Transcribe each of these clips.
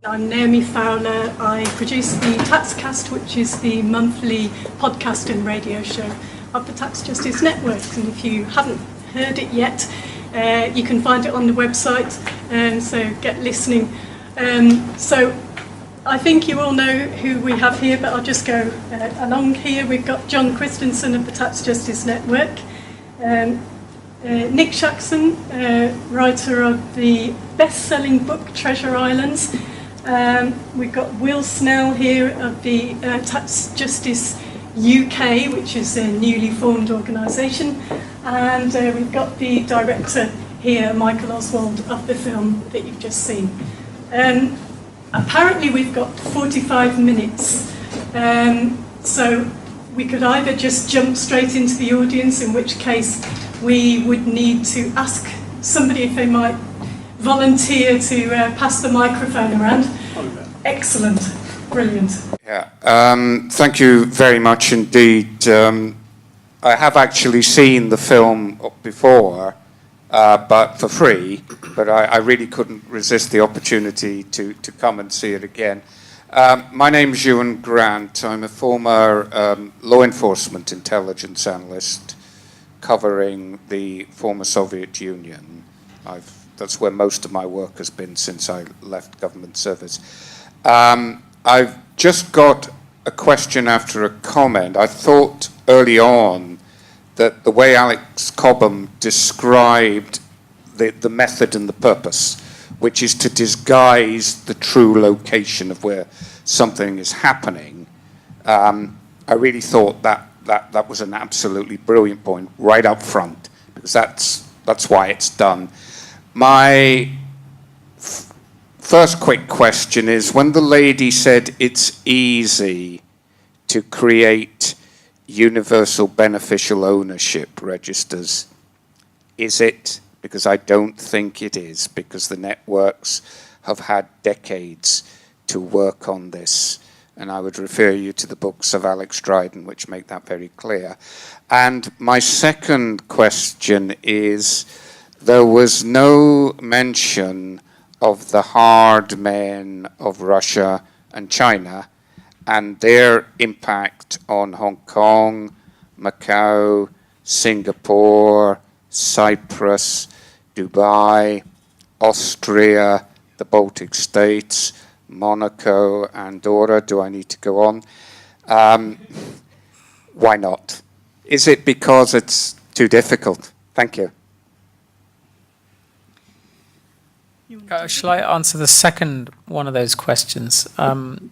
I'm Naomi Fowler. I produce the Taxcast, which is the monthly podcast and radio show of the Tax Justice Network. And if you haven't heard it yet, you can find it on the website, so get listening. So I think you all know who we have here, but I'll just go along here. We've got John Christensen of the Tax Justice Network, Nick Shaxson, writer of the best-selling book Treasure Islands. We've got Will Snell here of the Tax Justice UK, which is a newly formed organisation, and we've got the director here, Michael Oswald, of the film that you've just seen. Apparently we've got 45 minutes, so we could either just jump straight into the audience, in which case we would need to ask somebody if they might volunteer to pass the microphone around. Excellent, brilliant. Yeah, thank you very much indeed. I have actually seen the film before, but for free, but I really couldn't resist the opportunity to come and see it again. My name is Ewan Grant. I'm a former law enforcement intelligence analyst covering the former Soviet Union. That's where most of my work has been since I left government service. I've just got a question after a comment. I thought early on that the way Alex Cobham described the method and the purpose, which is to disguise the true location of where something is happening, I really thought that was an absolutely brilliant point right up front, because that's why it's done. My first quick question is, when the lady said it's easy to create universal beneficial ownership registers, is it? Because I don't think it is, because the networks have had decades to work on this. And I would refer you to the books of Alex Dryden, which make that very clear. And my second question is, there was no mention of the hard men of Russia and China and their impact on Hong Kong, Macau, Singapore, Cyprus, Dubai, Austria, the Baltic states, Monaco, Andorra. Do I need to go on? Why not? Is it because it's too difficult? Thank you. Shall I answer the second one of those questions? I mean,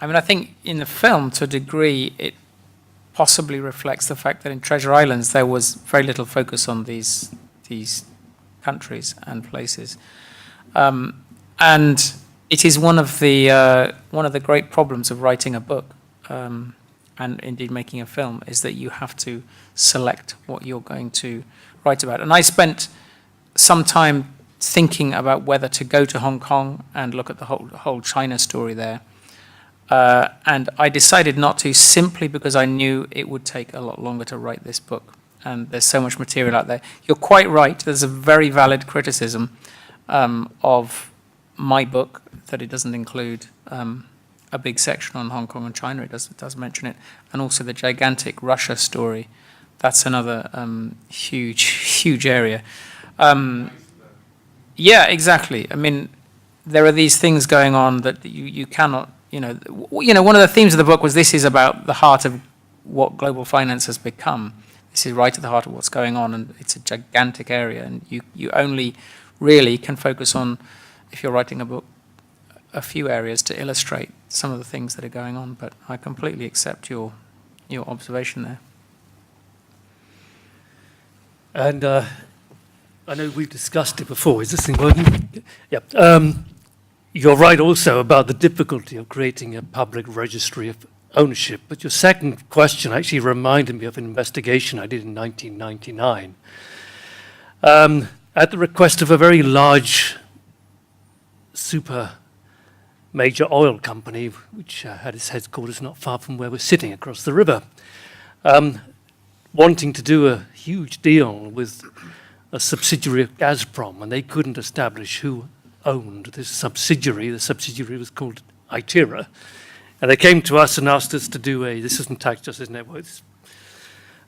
I think in the film, to a degree, it possibly reflects the fact that in Treasure Islands there was very little focus on these countries and places, and it is one of the great problems of writing a book, and indeed making a film, is that you have to select what you're going to write about. And I spent some time thinking about whether to go to Hong Kong and look at the whole China story there. And I decided not to, simply because I knew it would take a lot longer to write this book. And there's so much material out there. You're quite right. There's a very valid criticism of my book, that it doesn't include a big section on Hong Kong and China. It does mention it. And also the gigantic Russia story. That's another huge area. Yeah, exactly. I mean, there are these things going on that you cannot, one of the themes of the book was, this is about the heart of what global finance has become. This is right at the heart of what's going on, and it's a gigantic area, and you only really can focus on, if you're writing a book, a few areas to illustrate some of the things that are going on. But I completely accept your observation there. And I know we've discussed it before. Is this thing working? Yeah. You're right also about the difficulty of creating a public registry of ownership. But your second question actually reminded me of an investigation I did in 1999. At the request of a very large super major oil company, which had its headquarters not far from where we're sitting across the river, wanting to do a huge deal with a subsidiary of Gazprom, and they couldn't establish who owned this subsidiary. The subsidiary was called ITERA. And they came to us and asked us to do this isn't Tax Justice Network, this is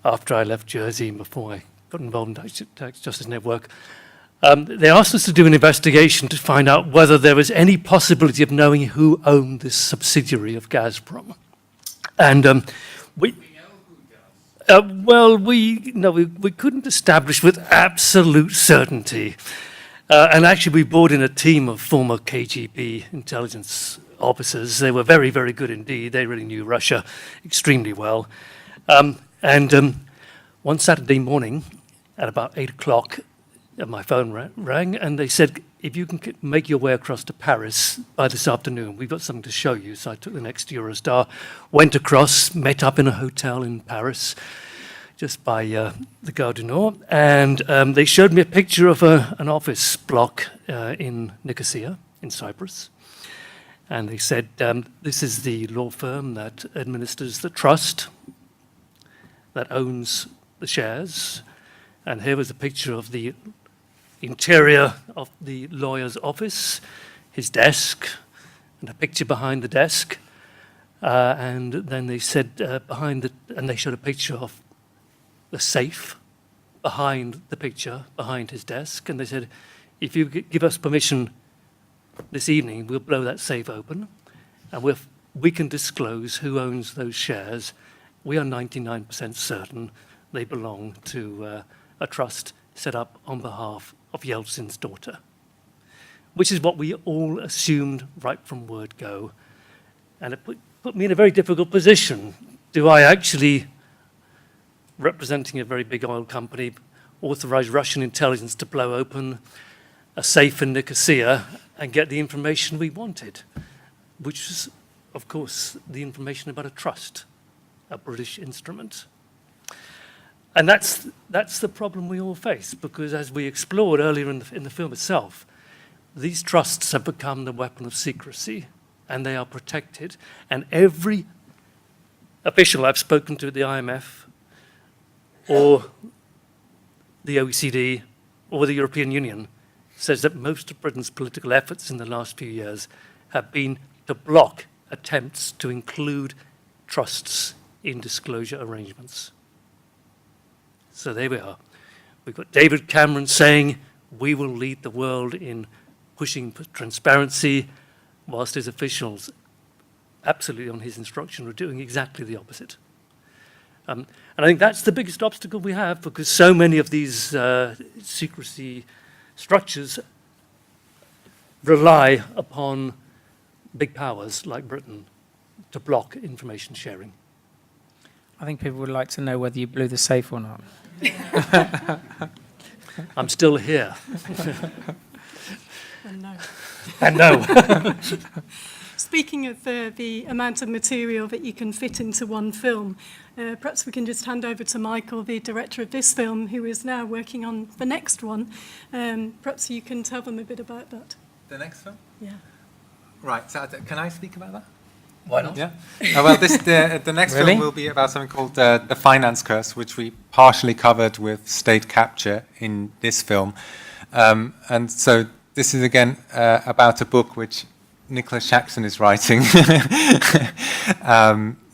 after I left Jersey and before I got involved in Tax Justice Network. They asked us to do an investigation to find out whether there was any possibility of knowing who owned this subsidiary of Gazprom. And we couldn't establish with absolute certainty. And actually, we brought in a team of former KGB intelligence officers. They were very, very good indeed. They really knew Russia extremely well. One Saturday morning at about 8 o'clock, my phone rang, and they said, if you can make your way across to Paris by this afternoon, we've got something to show you. So I took the next Eurostar, went across, met up in a hotel in Paris, just by the Gare du Nord, and they showed me a picture of an office block in Nicosia, in Cyprus. And they said, this is the law firm that administers the trust, that owns the shares. And here was a picture of the interior of the lawyer's office, his desk, and a picture behind the desk. And then they said and they showed a picture of the safe behind the picture, behind his desk. And they said, if you give us permission this evening, we'll blow that safe open, and we can disclose who owns those shares. We are 99% certain they belong to a trust set up on behalf of Yeltsin's daughter, which is what we all assumed right from word go. And it put me in a very difficult position. Do I actually, representing a very big oil company, authorize Russian intelligence to blow open a safe in Nicosia and get the information we wanted, which was, of course, the information about a trust, a British instrument? And that's the problem we all face, because as we explored earlier in the film itself, these trusts have become the weapon of secrecy, and they are protected. And every official I've spoken to at the IMF, or the OECD, or the European Union, says that most of Britain's political efforts in the last few years have been to block attempts to include trusts in disclosure arrangements. So there we are. We've got David Cameron saying we will lead the world in pushing for transparency, whilst his officials, absolutely on his instruction, are doing exactly the opposite. And I think that's the biggest obstacle we have, because so many of these secrecy structures rely upon big powers like Britain to block information sharing. I think people would like to know whether you blew the safe or not. I'm still here. And no. And no. Speaking of the amount of material that you can fit into one film, perhaps we can just hand over to Michael, the director of this film, who is now working on the next one. Perhaps you can tell them a bit about that. The next film? Yeah. Right, so can I speak about that? Why not? Yeah. Well, the next Really? film will be about something called The Finance Curse, which we partially covered with state capture in this film. And so this is, again, about a book which Nicholas Jackson is writing.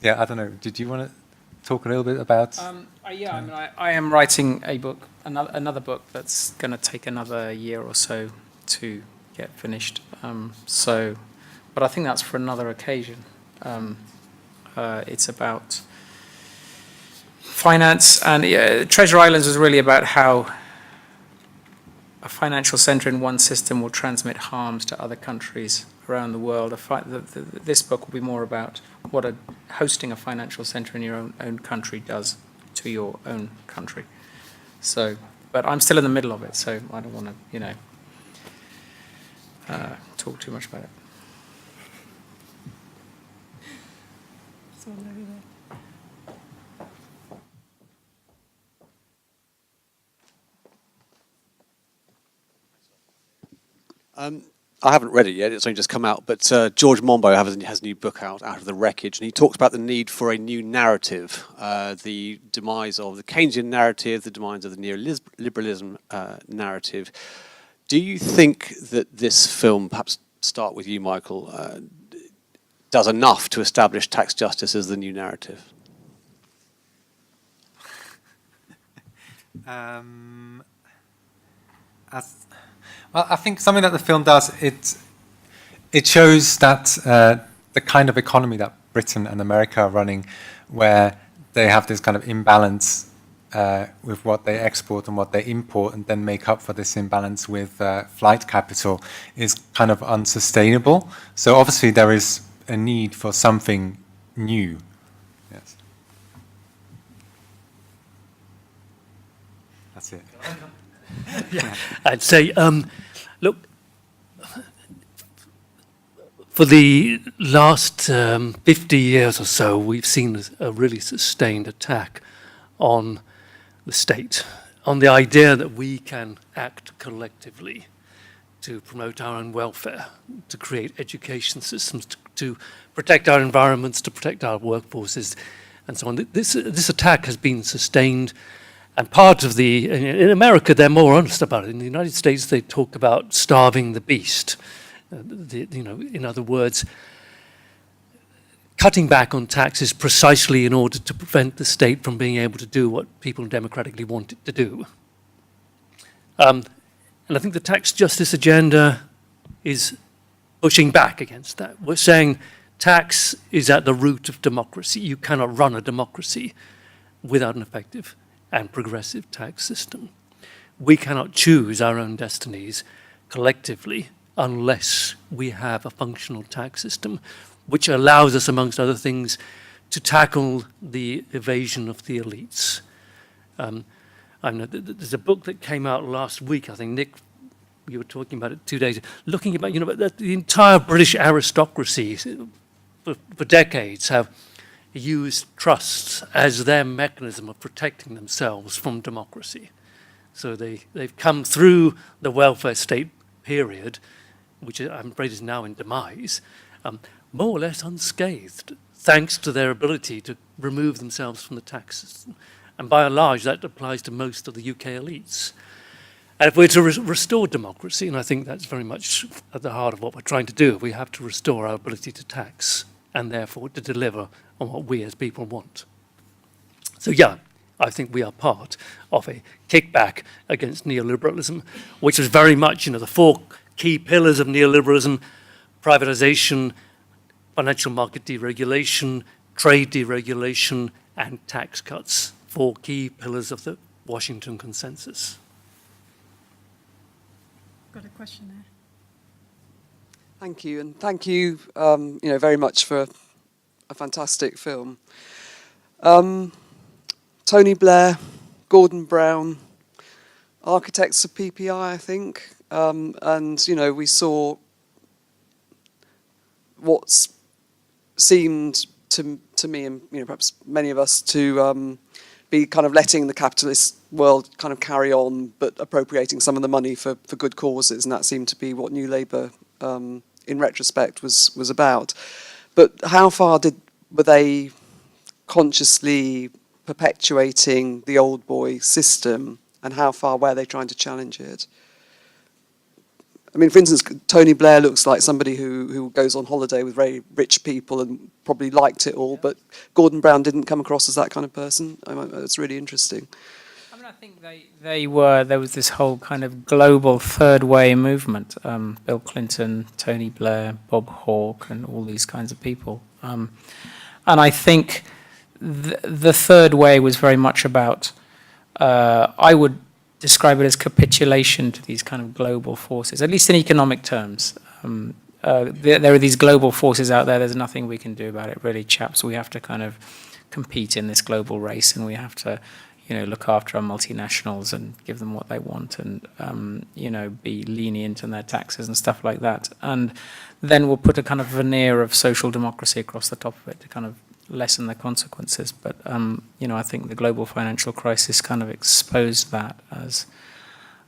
Yeah, I don't know. Did you want to talk a little bit about? I am writing a book, another book that's going to take another year or so to get finished. But I think that's for another occasion. It's about finance, and Treasure Islands was really about how a financial centre in one system will transmit harms to other countries around the world. This book will be more about what hosting a financial centre in your own country does to your own country. So, but I'm still in the middle of it, so I don't want to, talk too much about it. So over there. I haven't read it yet, it's only just come out, but George Monbiot has a new book out of the wreckage, and he talks about the need for a new narrative, the demise of the Keynesian narrative, the demise of the neoliberalism narrative. Do you think that this film, perhaps start with you, Michael, does enough to establish tax justice as the new narrative? Well, I think something that the film does, it shows that the kind of economy that Britain and America are running, where they have this kind of imbalance with what they export and what they import, and then make up for this imbalance with flight capital, is kind of unsustainable. So obviously there is a need for something new. Yes. That's it. Yeah, I'd say, look, for the last 50 years or so, we've seen a really sustained attack on the state, on the idea that we can act collectively to promote our own welfare, to create education systems, to protect our environments, to protect our workforces, and so on. This attack has been sustained. And part of in America, they're more honest about it. In the United States, they talk about starving the beast. In other words, cutting back on taxes precisely in order to prevent the state from being able to do what people democratically want it to do. And I think the tax justice agenda is pushing back against that. We're saying tax is at the root of democracy. You cannot run a democracy without an effective and progressive tax system. We cannot choose our own destinies collectively unless we have a functional tax system which allows us, amongst other things, to tackle the evasion of the elites. I know there's a book that came out last week, I think, Nick, you were talking about it 2 days ago, looking about, the entire British aristocracy for decades have used trusts as their mechanism of protecting themselves from democracy. So they've come through the welfare state period, which I'm afraid is now in demise, more or less unscathed, thanks to their ability to remove themselves from the tax system. And by and large, that applies to most of the UK elites. And if we're to restore democracy, and I think that's very much at the heart of what we're trying to do, we have to restore our ability to tax, and therefore to deliver on what we as people want. So yeah, I think we are part of a kickback against neoliberalism, which was very much, the 4 key pillars of neoliberalism: privatization, financial market deregulation, trade deregulation, and tax cuts. 4 key pillars of the Washington Consensus. Got a question there. Thank you, and thank you, very much for a fantastic film. Tony Blair, Gordon Brown, architects of PPI, I think, and we saw what's seemed to me and perhaps many of us to be kind of letting the capitalist world kind of carry on, but appropriating some of the money for good causes, and that seemed to be what New Labour, in retrospect, was about. But how far were they consciously perpetuating the old boy system, and how far were they trying to challenge it? I mean, for instance, Tony Blair looks like somebody who goes on holiday with very rich people and probably liked it all, but Gordon Brown didn't come across as that kind of person. It's really interesting. I mean, I think there was this whole kind of global third way movement. Bill Clinton, Tony Blair, Bob Hawke, and all these kinds of people. And I think the third way was very much about, I would describe it as capitulation to these kind of global forces, at least in economic terms. There are these global forces out there. There's nothing we can do about it, really, chaps. We have to kind of compete in this global race, and we have to, look after our multinationals and give them what they want, and be lenient in their taxes and stuff like that. And then we'll put a kind of veneer of social democracy across the top of it to kind of lessen the consequences. But I think the global financial crisis kind of exposed that as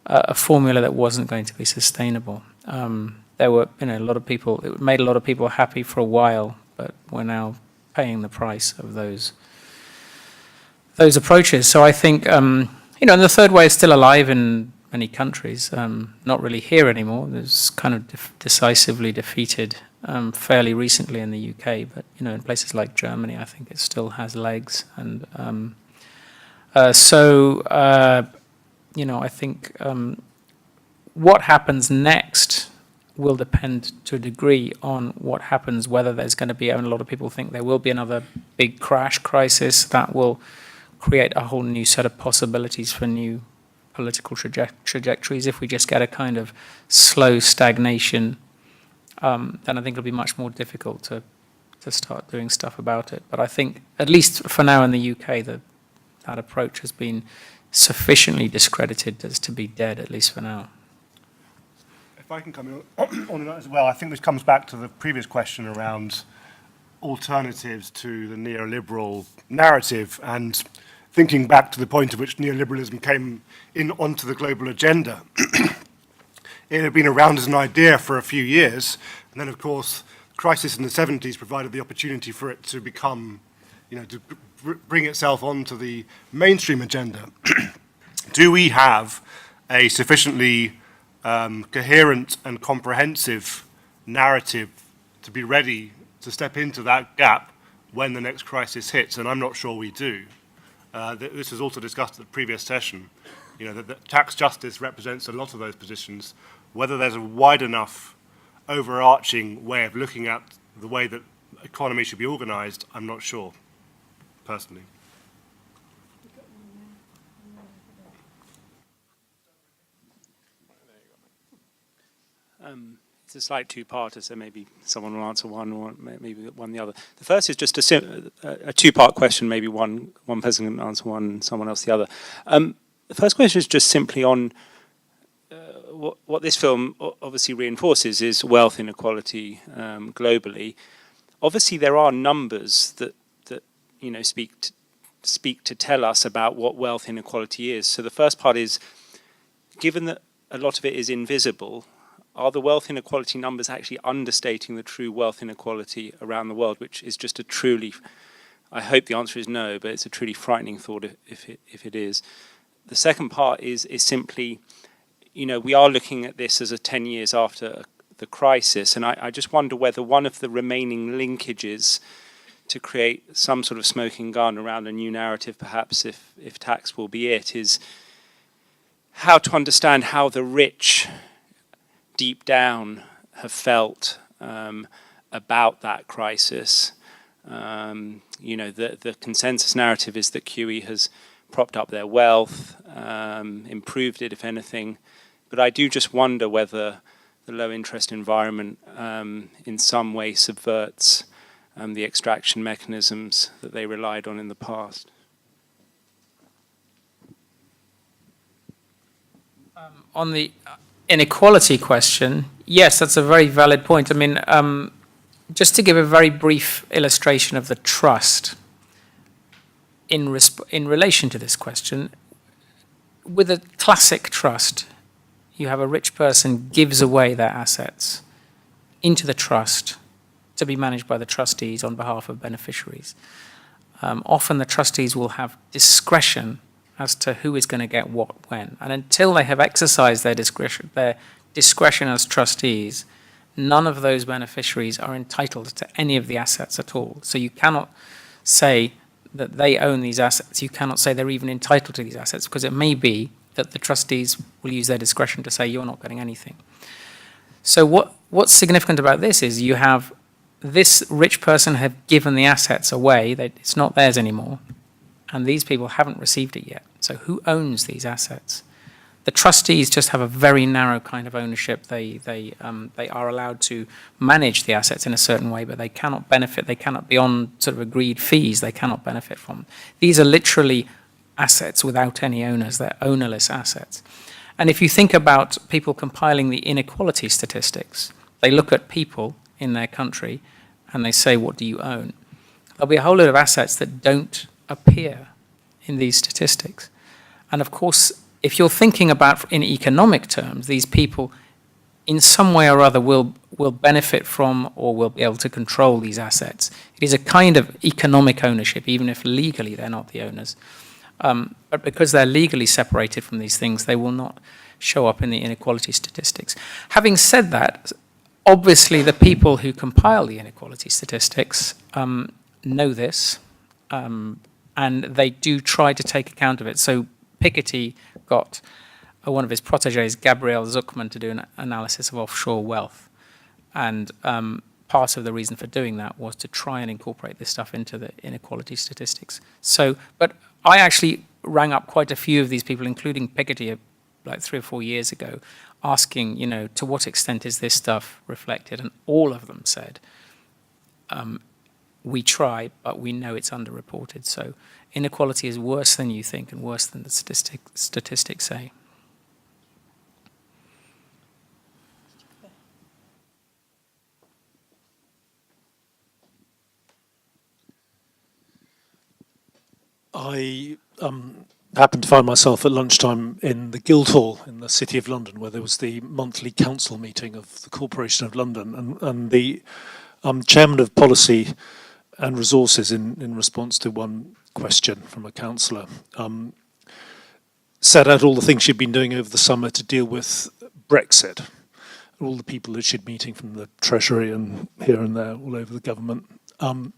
a formula that wasn't going to be sustainable. There were, a lot of people. It made a lot of people happy for a while, but we're now paying the price of those approaches. So I think, and the third way is still alive in many countries. Not really here anymore. It's kind of decisively defeated fairly recently in the UK, but in places like Germany, I think it still has legs. And I think what happens next will depend to a degree on what happens, whether there's going to be, and a lot of people think there will be another big crash crisis that will create a whole new set of possibilities for new political trajectories. If we just get a kind of slow stagnation, then I think it'll be much more difficult to start doing stuff about it. But I think, at least for now in the UK, that approach has been sufficiently discredited as to be dead, at least for now. If I can come on that as well, I think this comes back to the previous question around alternatives to the neoliberal narrative, and thinking back to the point at which neoliberalism came onto the global agenda. It had been around as an idea for a few years, and then, of course, the crisis in the 70s provided the opportunity for it to become, to bring itself onto the mainstream agenda. Do we have a sufficiently coherent and comprehensive narrative to be ready to step into that gap when the next crisis hits? And I'm not sure we do. This was also discussed at the previous session. That tax justice represents a lot of those positions. Whether there's a wide enough overarching way of looking at the way that economy should be organised, I'm not sure, personally. It's a slight two-parter, so maybe someone will answer one, or maybe one the other. The first is just a two-part question. Maybe one person can answer one, and someone else the other. The first question is just simply on what this film obviously reinforces is wealth inequality globally. Obviously, there are numbers that speak to tell us about what wealth inequality is. So the first part is, given that a lot of it is invisible, are the wealth inequality numbers actually understating the true wealth inequality around the world, which is just a truly, I hope the answer is no, but it's a truly frightening thought if it is. The second part is simply, we are looking at this as 10 years after the crisis, and I just wonder whether one of the remaining linkages to create some sort of smoking gun around a new narrative, perhaps if tax will be it, is how to understand how the rich deep down have felt about that crisis. The consensus narrative is that QE has propped up their wealth, improved it, if anything. But I do just wonder whether the low interest environment in some way subverts the extraction mechanisms that they relied on in the past. On the inequality question, yes, that's a very valid point. I mean, just to give a very brief illustration of the trust in relation to this question, with a classic trust, you have a rich person gives away their assets into the trust to be managed by the trustees on behalf of beneficiaries. Often the trustees will have discretion as to who is going to get what when. And until they have exercised their discretion as trustees, none of those beneficiaries are entitled to any of the assets at all. So you cannot say that they own these assets. You cannot say they're even entitled to these assets, because it may be that the trustees will use their discretion to say you're not getting anything. So what's significant about this is you have this rich person have given the assets away. It's not theirs anymore. And these people haven't received it yet. So who owns these assets? The trustees just have a very narrow kind of ownership. They are allowed to manage the assets in a certain way, but they cannot benefit. They cannot, beyond sort of agreed fees, they cannot benefit from. These are literally assets without any owners. They're ownerless assets. And if you think about people compiling the inequality statistics, they look at people in their country and they say, what do you own? There'll be a whole lot of assets that don't appear in these statistics. And of course, if you're thinking about in economic terms, these people in some way or other will benefit from or will be able to control these assets. It is a kind of economic ownership, even if legally they're not the owners. But because they're legally separated from these things, they will not show up in the inequality statistics. Having said that, obviously the people who compile the inequality statistics know this, and they do try to take account of it. So Piketty got one of his proteges, Gabriel Zuckman, to do an analysis of offshore wealth. And part of the reason for doing that was to try and incorporate this stuff into the inequality statistics. So, but I actually rang up quite a few of these people, including Piketty, like 3 or 4 years ago, asking, you know, to what extent is this stuff reflected? And all of them said, we try, but we know it's underreported. So inequality is worse than you think and worse than the statistics say. I happened to find myself at lunchtime in the Guildhall in the City of London, where there was the monthly council meeting of the Corporation of London, and the chairman of policy and resources, in response to one question from a councillor, set out all the things she'd been doing over the summer to deal with Brexit, all the people that she'd meeting from the Treasury and here and there, all over the government. And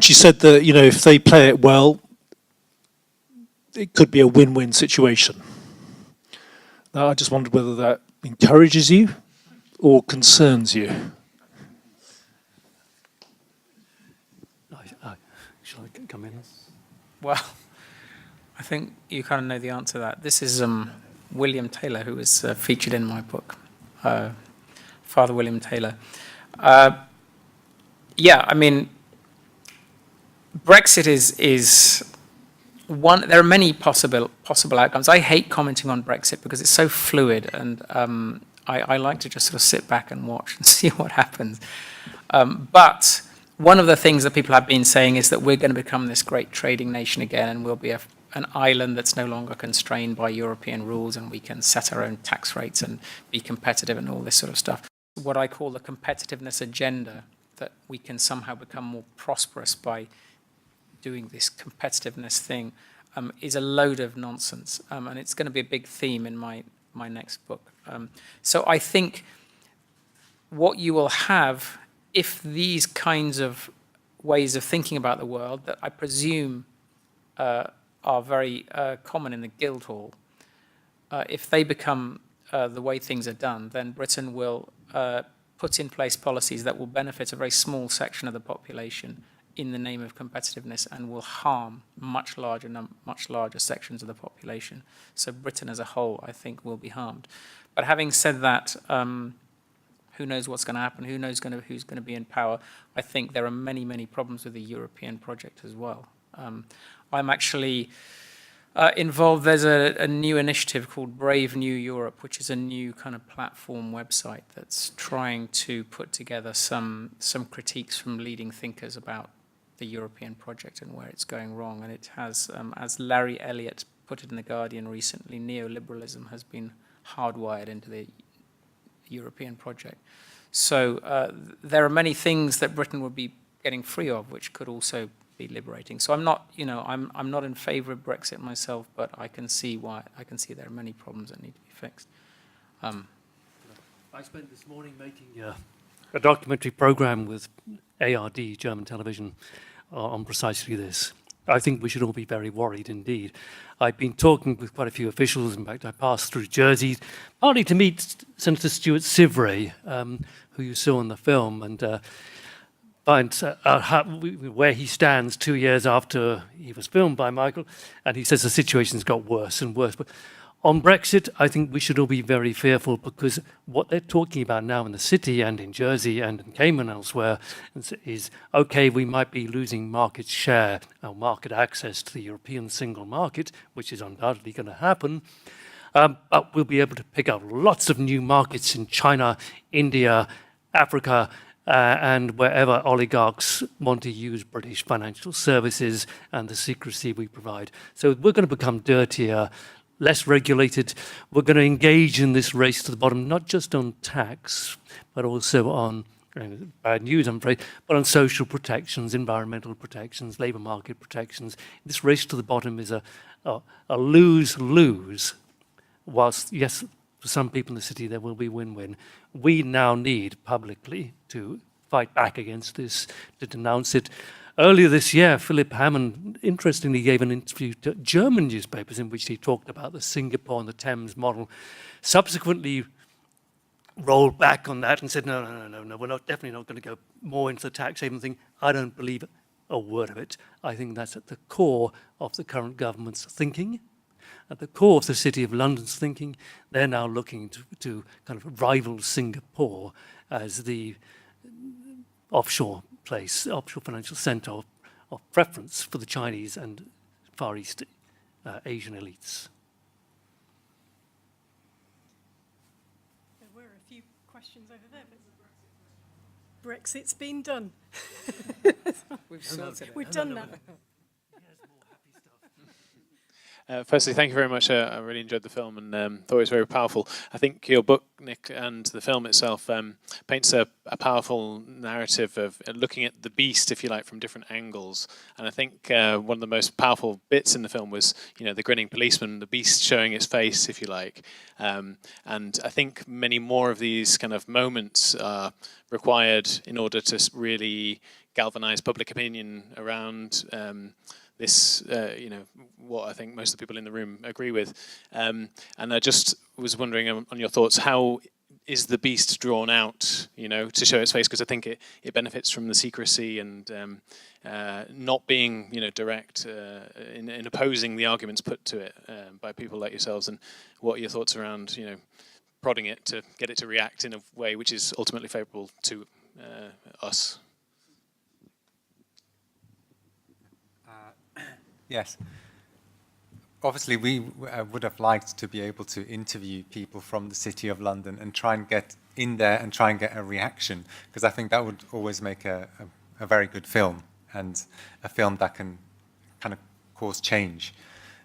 she said that, you know, if they play it well, it could be a win-win situation. Now, I just wondered whether that encourages you or concerns you. Shall I come in? Well, I think you kind of know the answer to that. This is William Taylor, who was featured in my book, Father William Taylor. Yeah, I mean, Brexit is one. There are many possible outcomes. I hate commenting on Brexit because it's so fluid, and I like to just sort of sit back and watch and see what happens. But one of the things that people have been saying is that we're going to become this great trading nation again, and we'll be an island that's no longer constrained by European rules, and we can set our own tax rates and be competitive and all this sort of stuff. What I call the competitiveness agenda, that we can somehow become more prosperous by doing this competitiveness thing, is a load of nonsense, and it's going to be a big theme in my next book. So I think what you will have, if these kinds of ways of thinking about the world, that I presume are very common in the Guildhall, if they become the way things are done, then Britain will put in place policies that will benefit a very small section of the population in the name of competitiveness, and will harm much larger sections of the population. So Britain as a whole, I think, will be harmed. But having said that, who knows what's going to happen? Who knows who's going to be in power? I think there are many, many problems with the European project as well. I'm actually involved. There's a new initiative called Brave New Europe, which is a new kind of platform website that's trying to put together some critiques from leading thinkers about the European project and where it's going wrong. And it has, as Larry Elliott put it in The Guardian recently, neoliberalism has been hardwired into the European project. So there are many things that Britain would be getting free of, which could also be liberating. So I'm not, I'm not in favour of Brexit myself, but I can see there are many problems that need to be fixed. I spent this morning making a documentary program with ARD, German television, on precisely this. I think we should all be very worried indeed. I've been talking with quite a few officials. In fact, I passed through Jersey, partly to meet Senator Stuart Sivray, who you saw in the film, and find where he stands 2 years after he was filmed by Michael, and he says the situation's got worse and worse. But on Brexit, I think we should all be very fearful, because what they're talking about now in the city and in Jersey and in Cayman elsewhere is, okay, we might be losing market share or market access to the European single market, which is undoubtedly going to happen, but we'll be able to pick up lots of new markets in China, India, Africa, and wherever oligarchs want to use British financial services and the secrecy we provide. So we're going to become dirtier, less regulated. We're going to engage in this race to the bottom, not just on tax, but also on, bad news, I'm afraid, but on social protections, environmental protections, labour market protections. This race to the bottom is a lose-lose whilst, yes, for some people in the city there will be win-win, we now need publicly to fight back against this, to denounce it. Earlier this year, Philip Hammond interestingly gave an interview to German newspapers in which he talked about the Singapore and the Thames model. Subsequently rolled back on that and said, no, we're definitely not going to go more into the tax haven thing. I don't believe a word of it. I think that's at the core of the current government's thinking. At the core of the City of London's thinking, they're now looking to kind of rival Singapore as the offshore place, offshore financial center of preference for the Chinese and Far East Asian elites. There were a few questions over there, but Brexit's been done. We've done that. Firstly, thank you very much. I really enjoyed the film and thought it was very powerful. I think your book, Nick, and the film itself paints a powerful narrative of looking at the beast, if you like, from different angles. And I think one of the most powerful bits in the film was, the grinning policeman, the beast showing its face, if you like. And I think many more of these kind of moments are required in order to really galvanize public opinion around this, what I think most of the people in the room agree with. And I just was wondering on your thoughts, how is the beast drawn out, to show its face? Because I think it benefits from the secrecy and not being, direct in opposing the arguments put to it by people like yourselves. And what are your thoughts around, prodding it to get it to react in a way which is ultimately favourable to us? Yes. Obviously, we would have liked to be able to interview people from the City of London and try and get in there and try and get a reaction, because I think that would always make a very good film, and a film that can kind of cause change.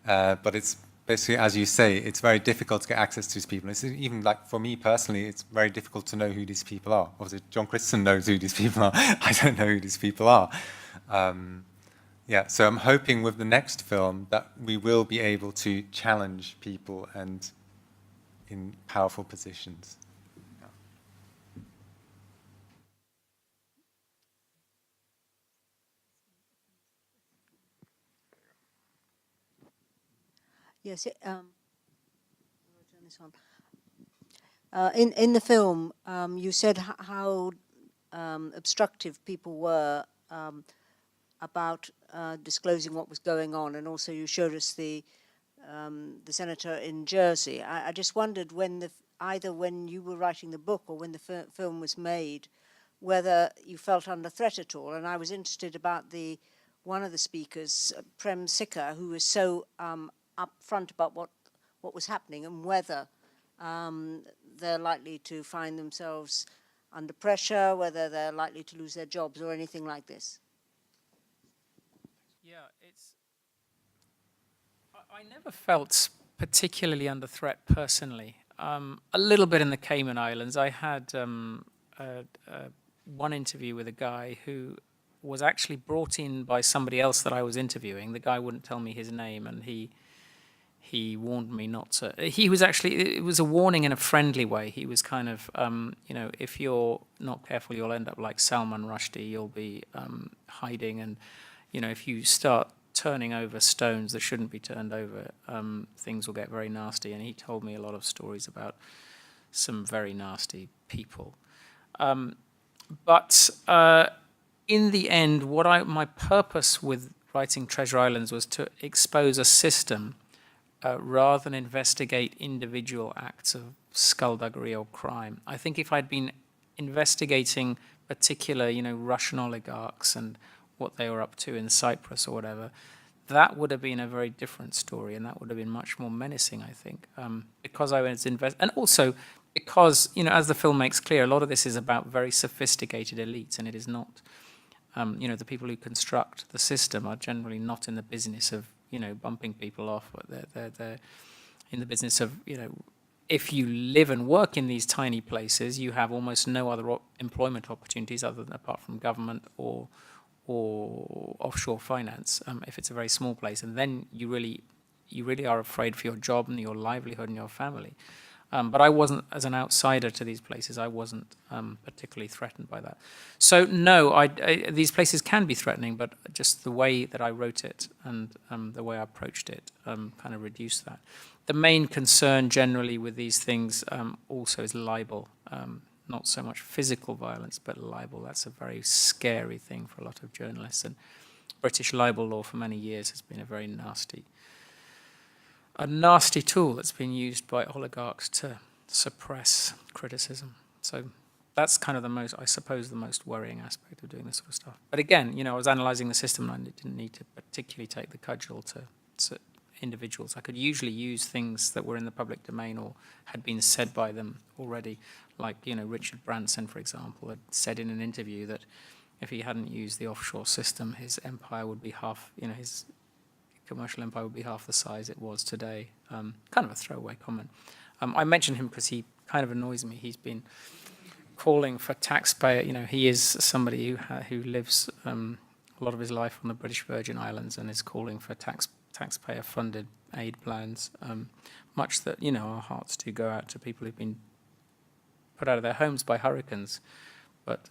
But it's basically, as you say, it's very difficult to get access to these people. It's even like, for me personally, it's very difficult to know who these people are. Obviously, John Christensen knows who these people are. I don't know who these people are. Yeah, so I'm hoping with the next film that we will be able to challenge people and in powerful positions. Yes, this on. In the film, you said how obstructive people were about disclosing what was going on, and also you showed us the senator in Jersey. I just wondered either when you were writing the book or when the film was made, whether you felt under threat at all. And I was interested about one of the speakers, Prem Sikka, who was so upfront about what was happening, and whether they're likely to find themselves under pressure, whether they're likely to lose their jobs or anything like this. Yeah, I never felt particularly under threat personally. A little bit in the Cayman Islands. I had one interview with a guy who was actually brought in by somebody else that I was interviewing. The guy wouldn't tell me his name, and he warned me not to. He was actually, it was a warning in a friendly way. He was kind of, if you're not careful, you'll end up like Salman Rushdie. You'll be hiding, and if you start turning over stones that shouldn't be turned over, things will get very nasty. And he told me a lot of stories about some very nasty people. But in the end, my purpose with writing Treasure Islands was to expose a system rather than investigate individual acts of skullduggery or crime. I think if I'd been investigating particular, Russian oligarchs and what they were up to in Cyprus or whatever, that would have been a very different story, and that would have been much more menacing, I think, because I was and also because, as the film makes clear, a lot of this is about very sophisticated elites, and it is not, the people who construct the system are generally not in the business of, bumping people off. They're in the business of, if you live and work in these tiny places, you have almost no other employment opportunities apart from government or offshore finance, if it's a very small place. And then you really you really are afraid for your job and your livelihood and your family. But I wasn't, as an outsider to these places, I wasn't particularly threatened by that. So no, these places can be threatening, but just the way that I wrote it and the way I approached it kind of reduced that. The main concern generally with these things also is libel. Not so much physical violence, but libel. That's a very scary thing for a lot of journalists. And British libel law for many years has been a very nasty tool that's been used by oligarchs to suppress criticism. So that's kind of the most worrying aspect of doing this sort of stuff. But again, I was analysing the system and I didn't need to particularly take the cudgel to individuals. I could usually use things that were in the public domain or had been said by them already, like, Richard Branson, for example, had said in an interview that if he hadn't used the offshore system, his empire would be his commercial empire would be half the size it was today. Kind of a throwaway comment. I mention him because he kind of annoys me. He's been calling for taxpayer. He is somebody who lives a lot of his life on the British Virgin Islands and is calling for taxpayer-funded aid plans. Much that our hearts do go out to people who've been put out of their homes by hurricanes. But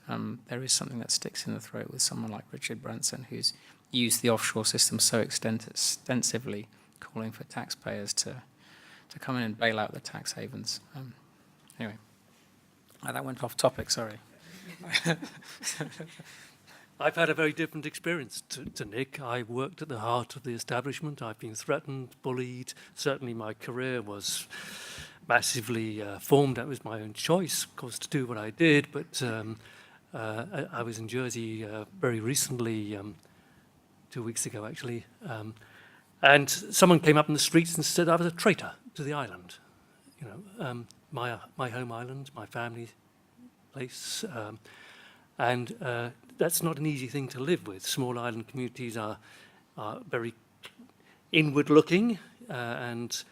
there is something that sticks in the throat with someone like Richard Branson, who's used the offshore system so extensively, calling for taxpayers to come in and bail out the tax havens. Anyway, that went off topic, sorry. I've had a very different experience to Nick. I worked at the heart of the establishment. I've been threatened, bullied. Certainly my career was massively formed. That was my own choice, of course, to do what I did. But I was in Jersey very recently, 2 weeks ago, actually. And someone came up in the streets and said I was a traitor to the island. My home island, my family place. And that's not an easy thing to live with. Small island communities are very inward-looking, and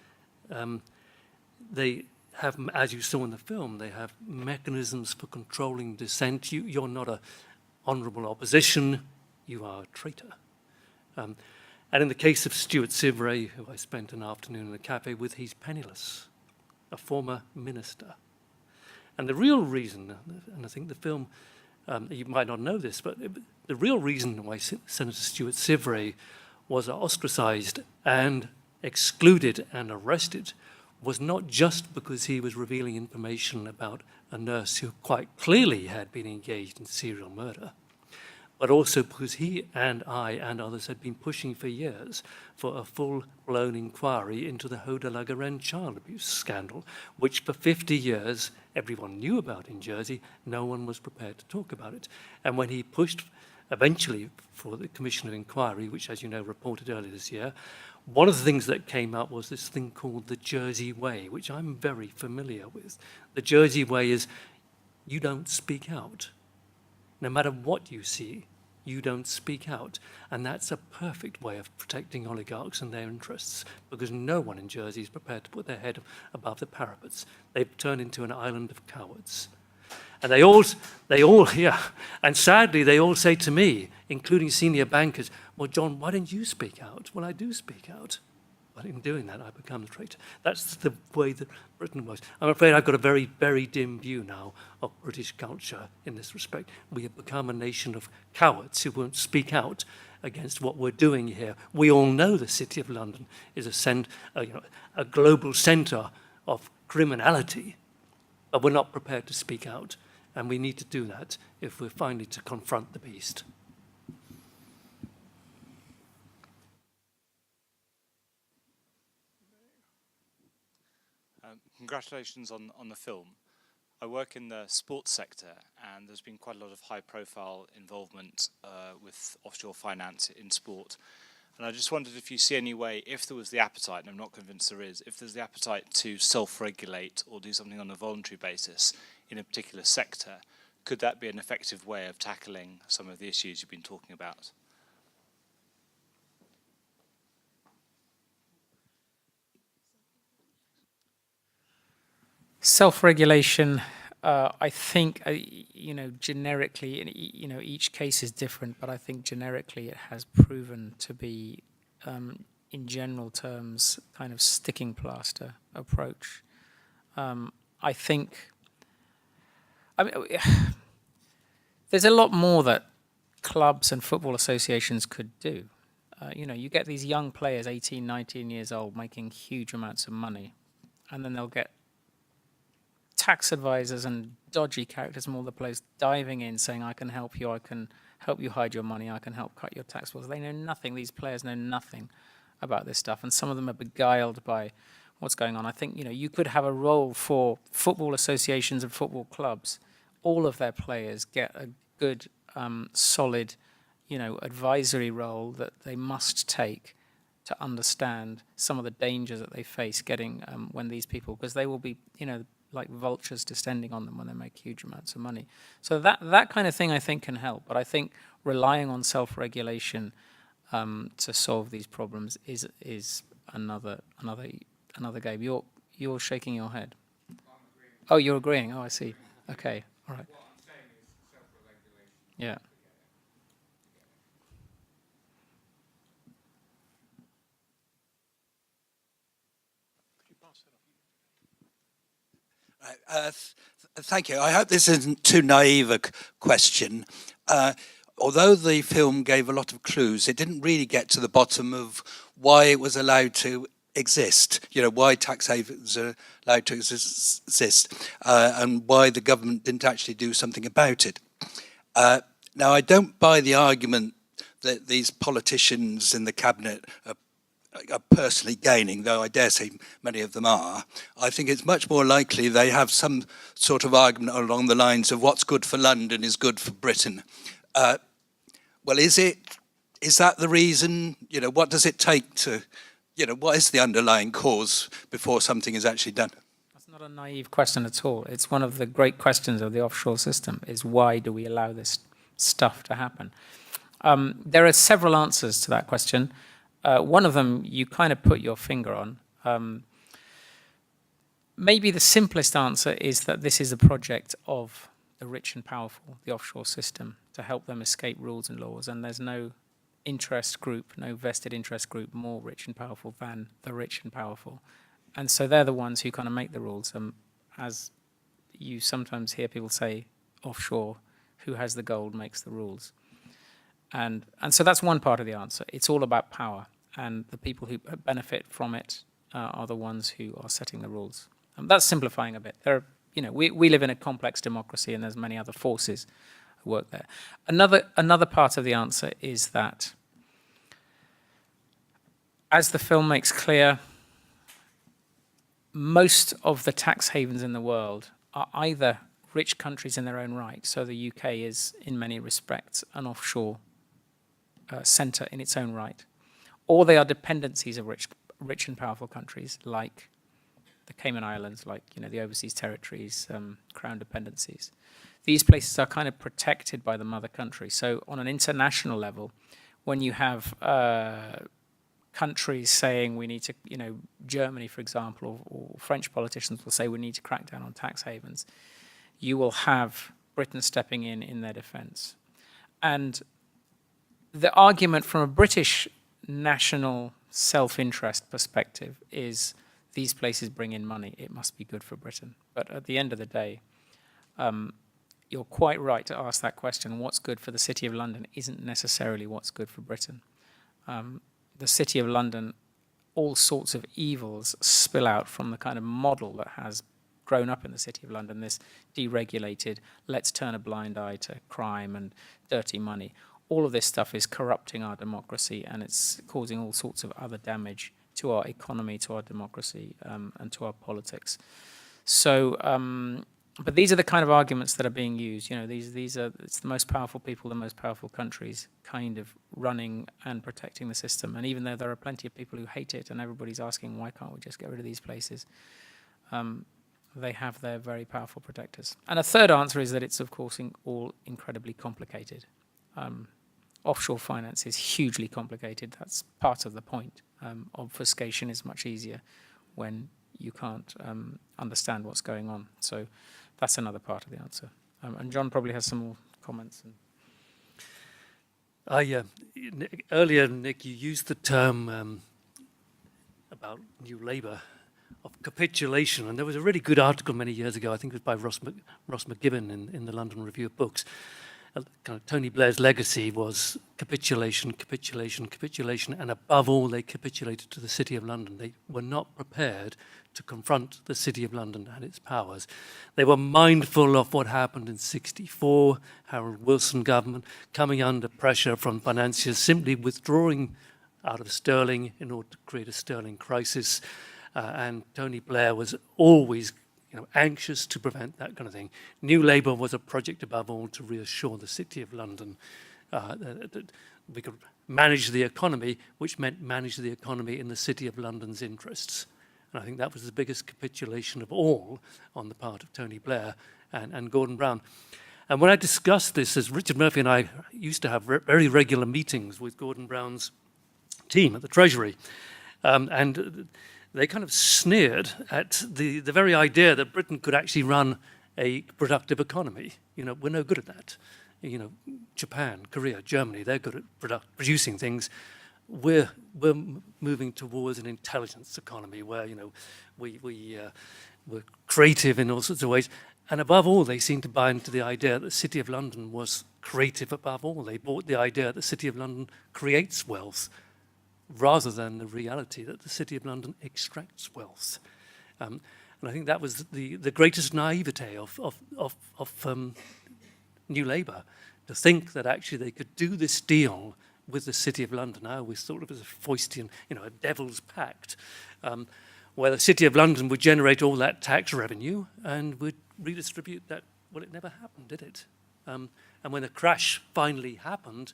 they have, as you saw in the film, they have mechanisms for controlling dissent. You're not an honourable opposition, you are a traitor. And in the case of Stuart Sivray, who I spent an afternoon in a cafe with, he's penniless, a former minister. And the real reason, and I think the film, you might not know this, but the real reason why Senator Stuart Sivray was ostracised and excluded and arrested was not just because he was revealing information about a nurse who quite clearly had been engaged in serial murder, but also because he and I and others had been pushing for years for a full-blown inquiry into the Hoda Lagaren child abuse scandal, which for 50 years everyone knew about in Jersey. No one was prepared to talk about it. And when he pushed eventually for the Commission of Inquiry, which, as you know, reported earlier this year, one of the things that came up was this thing called the Jersey Way, which I'm very familiar with. The Jersey Way is you don't speak out. No matter what you see, you don't speak out. And that's a perfect way of protecting oligarchs and their interests, because no one in Jersey is prepared to put their head above the parapets. They've turned into an island of cowards. And they all, yeah, and sadly they all say to me, including senior bankers, well, John, why don't you speak out? Well, I do speak out. But in doing that, I become a traitor. That's the way that Britain works. I'm afraid I've got a very, very dim view now of British culture in this respect. We have become a nation of cowards who won't speak out against what we're doing here. We all know the City of London is a global centre of criminality, but we're not prepared to speak out. And we need to do that if we're finally to confront the beast. Congratulations on the film. I work in the sports sector, and there's been quite a lot of high-profile involvement with offshore finance in sport. And I just wondered if you see any way, if there was the appetite, and I'm not convinced there is, if there's the appetite to self-regulate or do something on a voluntary basis in a particular sector, could that be an effective way of tackling some of the issues you've been talking about? Self-regulation, I think, generically, each case is different, but I think generically it has proven to be in general terms, kind of sticking plaster approach. I think, I mean, there's a lot more that clubs and football associations could do. You get these young players, 18, 19 years old, making huge amounts of money, and then they'll get tax advisors and dodgy characters from all the place diving in, saying, I can help you hide your money, I can help cut your tax bills. They know nothing, these players know nothing about this stuff, and some of them are beguiled by what's going on. I think, you could have a role for football associations and football clubs. All of their players get a good, solid, advisory role that they must take to understand some of the dangers that they face getting when these people, because they will be, like vultures descending on them when they make huge amounts of money. So that kind of thing I think can help. But I think relying on self-regulation to solve these problems is another game. You're shaking your head. Oh, you're agreeing. Oh, I see. Okay. All right. What I'm saying is self-regulation. Yeah. Thank you. I hope this isn't too naive a question. Although the film gave a lot of clues, it didn't really get to the bottom of why it was allowed to exist, why tax havens are allowed to exist, and why the government didn't actually do something about it. Now, I don't buy the argument that these politicians in the cabinet are personally gaining, though I dare say many of them are. I think it's much more likely they have some sort of argument along the lines of what's good for London is good for Britain. Well, is that the reason? What does it take to, what is the underlying cause before something is actually done? That's not a naive question at all. It's one of the great questions of the offshore system, is why do we allow this stuff to happen? There are several answers to that question. One of them you kind of put your finger on. Maybe the simplest answer is that this is a project of the rich and powerful, the offshore system, to help them escape rules and laws, and there's no interest group, no vested interest group more rich and powerful than the rich and powerful. And so they're the ones who kind of make the rules. As you sometimes hear people say offshore, who has the gold makes the rules. And so that's one part of the answer. It's all about power, and the people who benefit from it are the ones who are setting the rules. That's simplifying a bit. We live in a complex democracy, and there's many other forces who work there. Another part of the answer is that, as the film makes clear, most of the tax havens in the world are either rich countries in their own right, so the UK is, in many respects, an offshore centre in its own right, or they are dependencies of rich and powerful countries like the Cayman Islands, like the overseas territories, crown dependencies. These places are kind of protected by the mother country. So on an international level, when you have countries saying we need to, Germany, for example, or French politicians will say we need to crack down on tax havens, you will have Britain stepping in their defence. And the argument from a British national self-interest perspective is these places bring in money, it must be good for Britain. But at the end of the day, you're quite right to ask that question. What's good for the City of London isn't necessarily what's good for Britain. The City of London, all sorts of evils spill out from the kind of model that has grown up in the City of London, this deregulated, let's turn a blind eye to crime and dirty money. All of this stuff is corrupting our democracy, and it's causing all sorts of other damage to our economy, to our democracy, and to our politics. So, but these are the kind of arguments that are being used. It's the most powerful people, the most powerful countries, kind of running and protecting the system. And even though there are plenty of people who hate it, and everybody's asking, why can't we just get rid of these places? They have their very powerful protectors. And a third answer is that it's, of course, all incredibly complicated. Offshore finance is hugely complicated. That's part of the point. Obfuscation is much easier when you can't understand what's going on. So that's another part of the answer. And John probably has some more comments. Earlier, Nick, you used the term about New Labour, of capitulation. And there was a really good article many years ago, I think it was by Ross McGibbon in the London Review of Books. Kind of Tony Blair's legacy was capitulation, capitulation, capitulation, and above all, they capitulated to the City of London. They were not prepared to confront the City of London and its powers. They were mindful of what happened in '64, Harold Wilson government coming under pressure from financiers, simply withdrawing out of sterling in order to create a sterling crisis. And Tony Blair was always anxious to prevent that kind of thing. New Labour was a project above all to reassure the City of London that we could manage the economy, which meant manage the economy in the City of London's interests. And I think that was the biggest capitulation of all on the part of Tony Blair and Gordon Brown. And when I discussed this, as Richard Murphy and I used to have very regular meetings with Gordon Brown's team at the Treasury, and they kind of sneered at the very idea that Britain could actually run a productive economy. We're no good at that. Japan, Korea, Germany, they're good at producing things. We're moving towards an intelligence economy where we're creative in all sorts of ways. And above all, they seem to buy into the idea that the City of London was creative above all. They bought the idea that the City of London creates wealth, rather than the reality that the City of London extracts wealth. And I think that was the greatest naivete of New Labour, to think that actually they could do this deal with the City of London. I always thought of it as a Faustian, a devil's pact, where the City of London would generate all that tax revenue and would redistribute that. Well, it never happened, did it? And when the crash finally happened,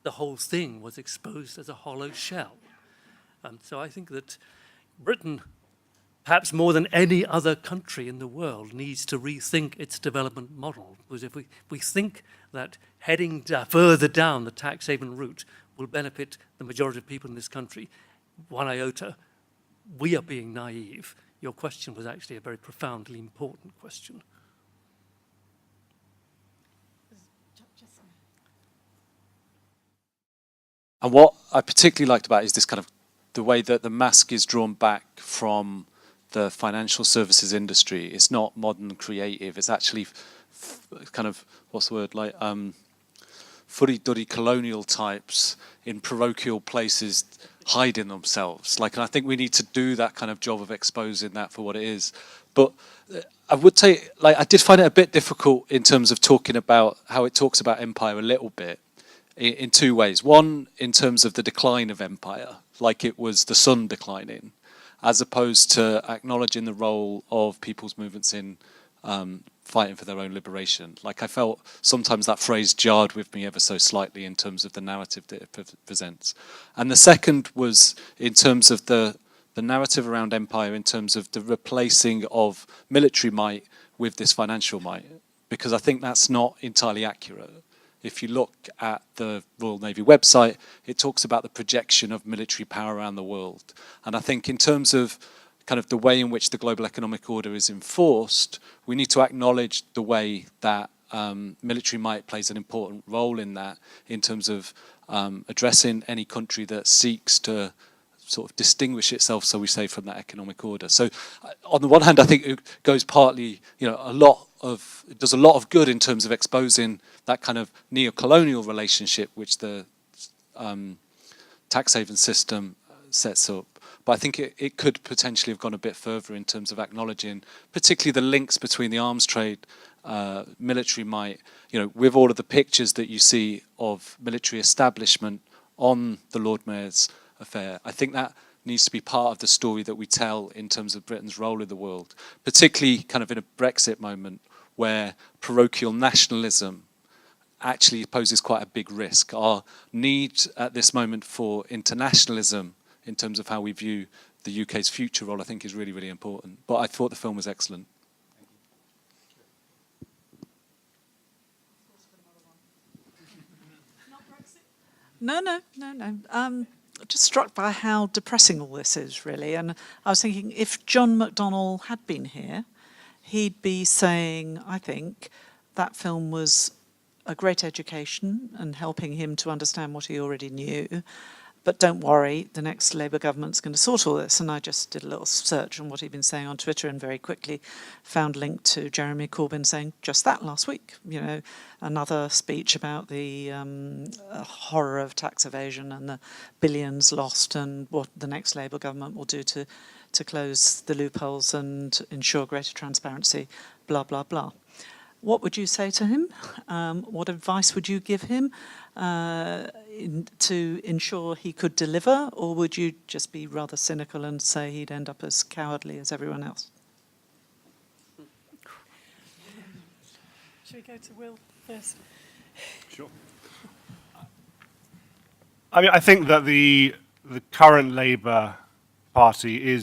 the whole thing was exposed as a hollow shell. So I think that Britain, perhaps more than any other country in the world, needs to rethink its development model. Because if we think that heading further down the tax haven route will benefit the majority of people in this country, one iota, we are being naive. Your question was actually a very profoundly important question. And what I particularly liked about it is this kind of the way that the mask is drawn back from the financial services industry. It's not modern creative. It's actually kind of, what's the word, like fuddy-duddy colonial types in parochial places hiding themselves. And I think we need to do that kind of job of exposing that for what it is. But I would say, I did find it a bit difficult in terms of talking about how it talks about empire a little bit, in two ways. One, in terms of the decline of empire, like it was the sun declining, as opposed to acknowledging the role of people's movements in fighting for their own liberation. I felt sometimes that phrase jarred with me ever so slightly in terms of the narrative that it presents. And the second was in terms of the narrative around empire, in terms of the replacing of military might with this financial might, because I think that's not entirely accurate. If you look at the Royal Navy website, it talks about the projection of military power around the world. And I think in terms of kind of the way in which the global economic order is enforced, we need to acknowledge the way that military might plays an important role in that, in terms of addressing any country that seeks to sort of distinguish itself, so we say, from that economic order. So on the one hand, I think it goes partly, it does a lot of good in terms of exposing that kind of neo-colonial relationship which the tax haven system sets up. But I think it could potentially have gone a bit further in terms of acknowledging particularly the links between the arms trade, military might, with all of the pictures that you see of military establishment on the Lord Mayor's affair. I think that needs to be part of the story that we tell in terms of Britain's role in the world, particularly kind of in a Brexit moment where parochial nationalism actually poses quite a big risk. Our need at this moment for internationalism in terms of how we view the UK's future role, I think, is really, really important. But I thought the film was excellent. No. Just struck by how depressing all this is, really. And I was thinking, if John McDonnell had been here, he'd be saying, I think, that film was a great education and helping him to understand what he already knew. but don't worry, the next Labour government's going to sort all this. And I just did a little search on what he'd been saying on Twitter and very quickly found linked to Jeremy Corbyn saying just that last week. You know, another speech about the horror of tax evasion and the billions lost and what the next Labour government will do to close the loopholes and ensure greater transparency, blah, blah, blah. What would you say to him? What advice would you give him to ensure he could deliver? Or would you just be rather cynical and say he'd end up as cowardly as everyone else? Should we go to Will first? Sure. I mean, I think that the current Labour Party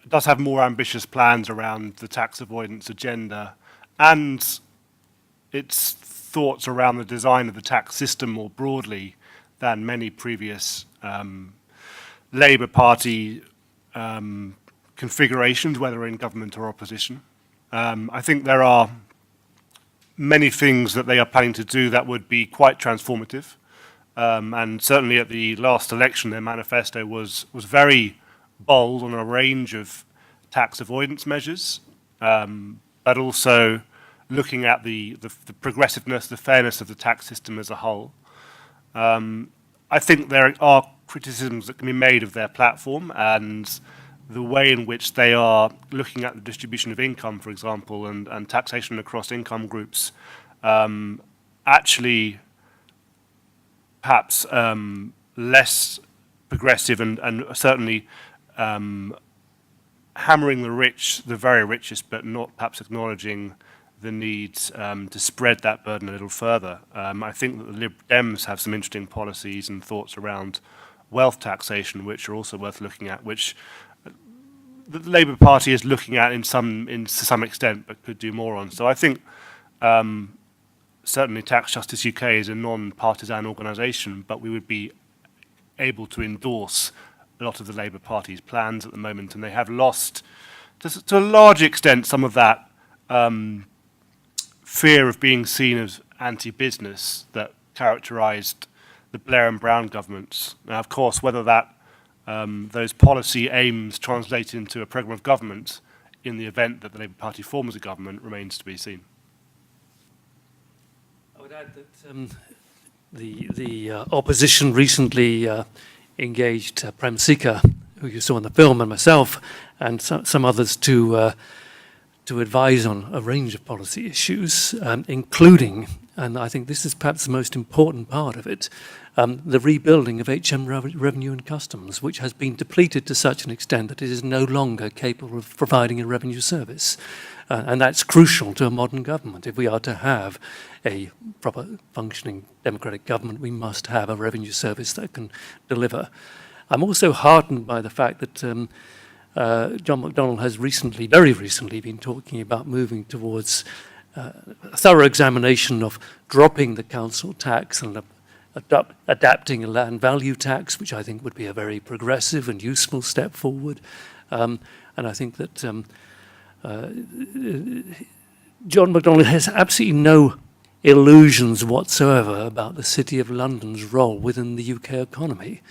does have more ambitious plans around the tax avoidance agenda and its thoughts around the design of the tax system more broadly than many previous Labour Party configurations, whether in government or opposition. I think there are many things that they are planning to do that would be quite transformative. And certainly at the last election, their manifesto was very bold on a range of tax avoidance measures, but also looking at the progressiveness, the fairness of the tax system as a whole. I think there are criticisms that can be made of their platform and the way in which they are looking at the distribution of income, for example, and taxation across income groups, actually perhaps less progressive and certainly hammering the rich, the very richest, but not perhaps acknowledging the need to spread that burden a little further. I think that the Lib Dems have some interesting policies and thoughts around wealth taxation, which are also worth looking at, which the Labour Party is looking at to some extent, but could do more on. So I think certainly Tax Justice UK is a non-partisan organisation, but we would be able to endorse a lot of the Labour Party's plans at the moment, and they have lost, to a large extent, some of that fear of being seen as anti-business that characterised the Blair and Brown governments. Now, of course, whether those policy aims translate into a programme of government in the event that the Labour Party forms a government remains to be seen. I would add that the opposition recently engaged Prem Sikka, who you saw in the film, and myself, and some others to advise on a range of policy issues, including, and I think this is perhaps the most important part of it, the rebuilding of HM Revenue and Customs, which has been depleted to such an extent that it is no longer capable of providing a revenue service. And that's crucial to a modern government. If we are to have a proper functioning democratic government, we must have a revenue service that can deliver. I'm also heartened by the fact that John McDonnell has very recently been talking about moving towards a thorough examination of dropping the council tax and adapting a land value tax, which I think would be a very progressive and useful step forward. And I think that John McDonnell has absolutely no illusions whatsoever about the City of London's role within the UK economy.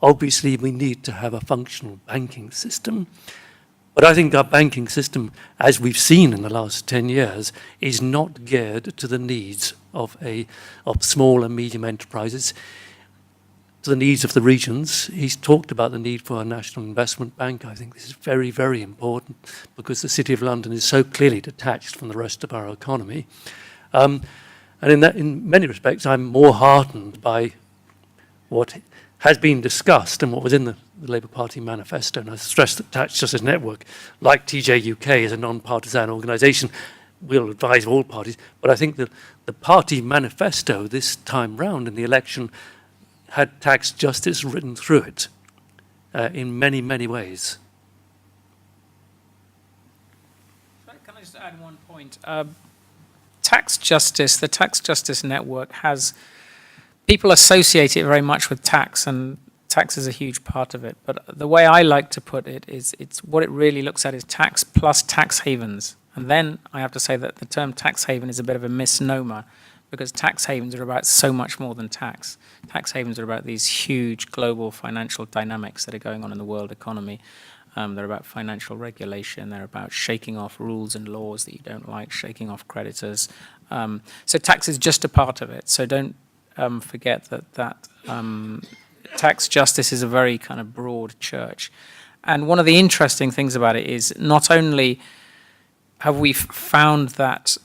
Obviously, we need to have a functional banking system, but I think our banking system, as we've seen in the last 10 years, is not geared to the needs of small and medium enterprises, to the needs of the regions. He's talked about the need for a national investment bank. I think this is very, very important because the City of London is so clearly detached from the rest of our economy. And in many respects, I'm more heartened by what has been discussed and what was in the Labour Party manifesto. And I stress that Tax Justice Network, like TJUK, is a non-partisan organisation. We'll advise all parties. But I think that the party manifesto this time round in the election had tax justice written through it in many, many ways. Can I just add one point? Tax justice, the Tax Justice Network has, people associate it very much with tax, and tax is a huge part of it. But the way I like to put it is, it's what it really looks at is tax plus tax havens. And then I have to say that the term tax haven is a bit of a misnomer, because tax havens are about so much more than tax. Tax havens are about these huge global financial dynamics that are going on in the world economy. They're about financial regulation. They're about shaking off rules and laws that you don't like, shaking off creditors. So tax is just a part of it. So don't forget that tax justice is a very kind of broad church. And one of the interesting things about it is not only have we found that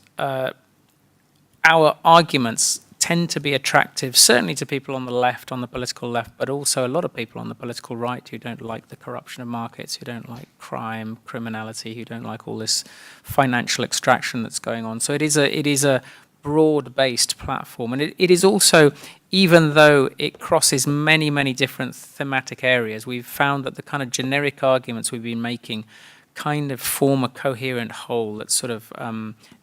our arguments tend to be attractive, certainly to people on the left, on the political left, but also a lot of people on the political right who don't like the corruption of markets, who don't like crime, criminality, who don't like all this financial extraction that's going on. So it is a broad-based platform, and it is also, even though it crosses many, many different thematic areas, we've found that the kind of generic arguments we've been making kind of form a coherent whole that sort of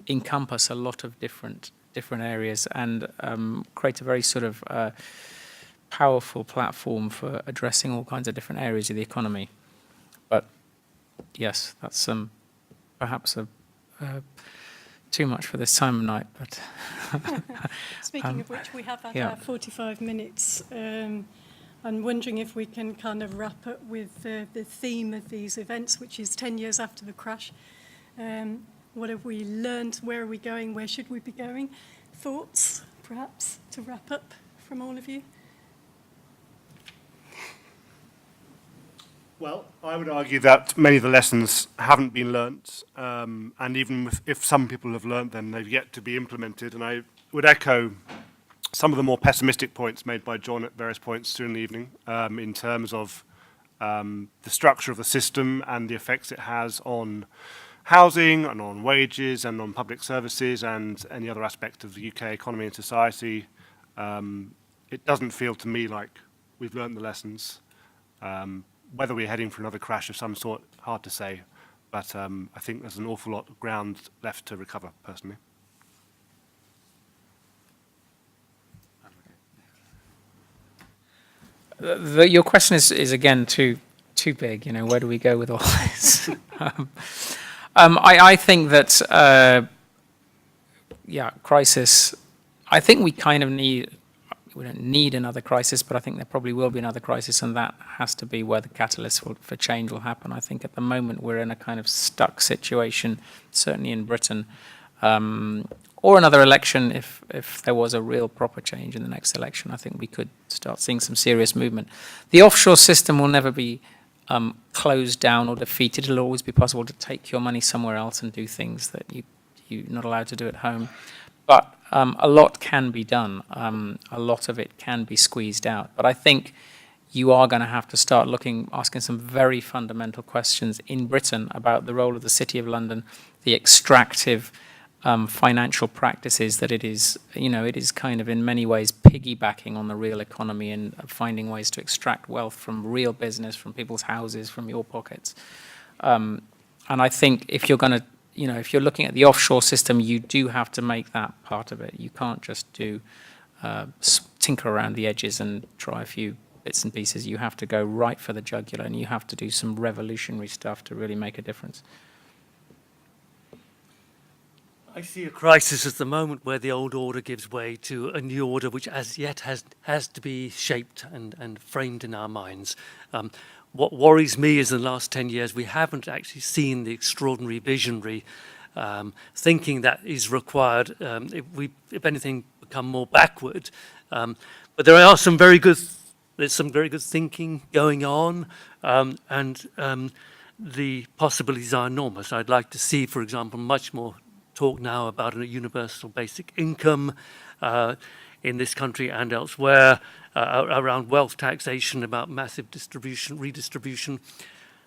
encompass a lot of different areas and create a very sort of powerful platform for addressing all kinds of different areas of the economy. But yes, that's perhaps too much for this time of night. But Speaking of which, we have had our 45 minutes. I'm wondering if we can kind of wrap up with the theme of these events, which is 10 years after the crash. What have we learned? Where are we going? Where should we be going? Thoughts, perhaps, to wrap up from all of you? Well, I would argue that many of the lessons haven't been learnt, and even if some people have learnt them, they've yet to be implemented. And I would echo some of the more pessimistic points made by John at various points during the evening in terms of the structure of the system and the effects it has on housing and on wages and on public services and any other aspect of the UK economy and society. It doesn't feel to me like we've learned the lessons. Whether we're heading for another crash of some sort, hard to say. But I think there's an awful lot of ground left to recover, personally. Your question is again too big. You know, where do we go with all this? I think that crisis. I think we kind of need. We don't need another crisis, but I think there probably will be another crisis, and that has to be where the catalyst for change will happen. I think at the moment we're in a kind of stuck situation, certainly in Britain, or another election. If there was a real proper change in the next election, I think we could start seeing some serious movement. The offshore system will never be closed down or defeated. It'll always be possible to take your money somewhere else and do things that you're not allowed to do at home. But a lot can be done. A lot of it can be squeezed out. But I think you are going to have to start asking some very fundamental questions in Britain about the role of the City of London, the extractive financial practices that it is kind of in many ways piggybacking on the real economy and finding ways to extract wealth from real business, from people's houses, from your pockets. And I think if you're going to if you're looking at the offshore system, you do have to make that part of it. You can't just do tinker around the edges and try a few bits and pieces. You have to go right for the jugular, and you have to do some revolutionary stuff to really make a difference. I see a crisis as the moment where the old order gives way to a new order, which as yet has to be shaped and framed in our minds. What worries me is in the last 10 years, we haven't actually seen the extraordinary visionary thinking that is required. If anything, become more backward. But there's some very good thinking going on, and the possibilities are enormous. I'd like to see, for example, much more talk now about a universal basic income in this country and elsewhere, around wealth taxation, about massive redistribution.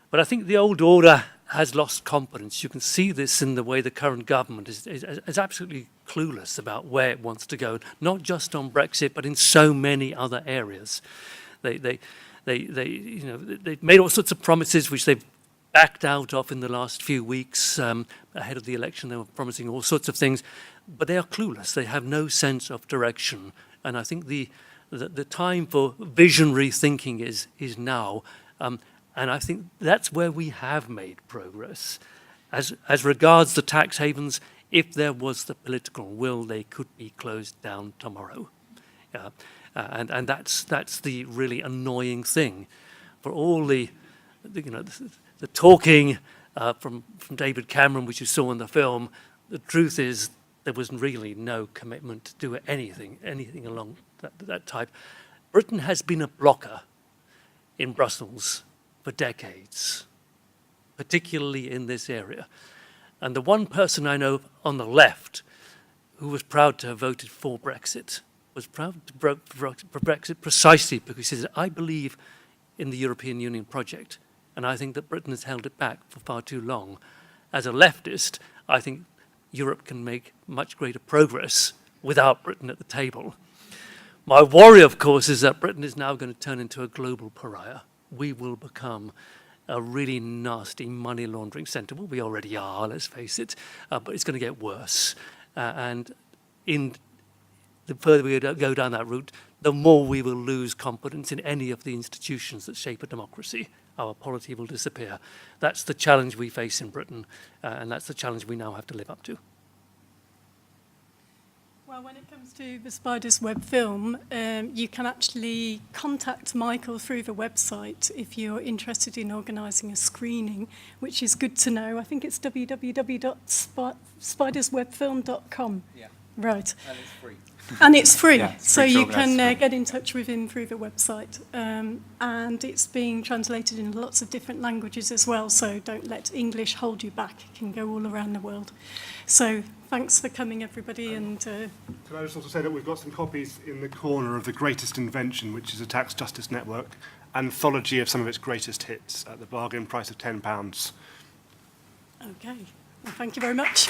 But I think the old order has lost confidence. You can see this in the way the current government is absolutely clueless about where it wants to go, not just on Brexit, but in so many other areas. They made all sorts of promises which they've backed out of in the last few weeks. Ahead of the election, they were promising all sorts of things, but they are clueless. They have no sense of direction. And I think the time for visionary thinking is now. And I think that's where we have made progress. As regards the tax havens, if there was the political will, they could be closed down tomorrow. And that's the really annoying thing. For all the talking from David Cameron, which you saw in the film, the truth is there was really no commitment to do anything along that type. Britain has been a blocker in Brussels for decades, particularly in this area. And the one person I know on the left who was proud to have voted for Brexit was proud to vote for Brexit precisely because he says, I believe in the European Union project, and I think that Britain has held it back for far too long. As a leftist, I think Europe can make much greater progress without Britain at the table. My worry, of course, is that Britain is now going to turn into a global pariah. We will become a really nasty money laundering centre. Well, we already are, let's face it, but it's going to get worse. And the further we go down that route, the more we will lose confidence in any of the institutions that shape a democracy. Our polity will disappear. That's the challenge we face in Britain, and that's the challenge we now have to live up to. Well, when it comes to the Spider's Web film, you can actually contact Michael through the website if you're interested in organising a screening, which is good to know. I think it's www.spiderswebfilm.com. Yeah. Right. And it's free. And it's free, Yeah, it's so free you to can organise. get in touch with him through the website. And it's being translated in lots of different languages as well, so don't let English hold you back. It can go all around the world. So thanks for coming, everybody. And Can I just also say that we've got some copies in the corner of The Greatest Invention, which is a tax justice network anthology of some of its greatest hits at the bargain price of £10. Okay, well, thank you very much.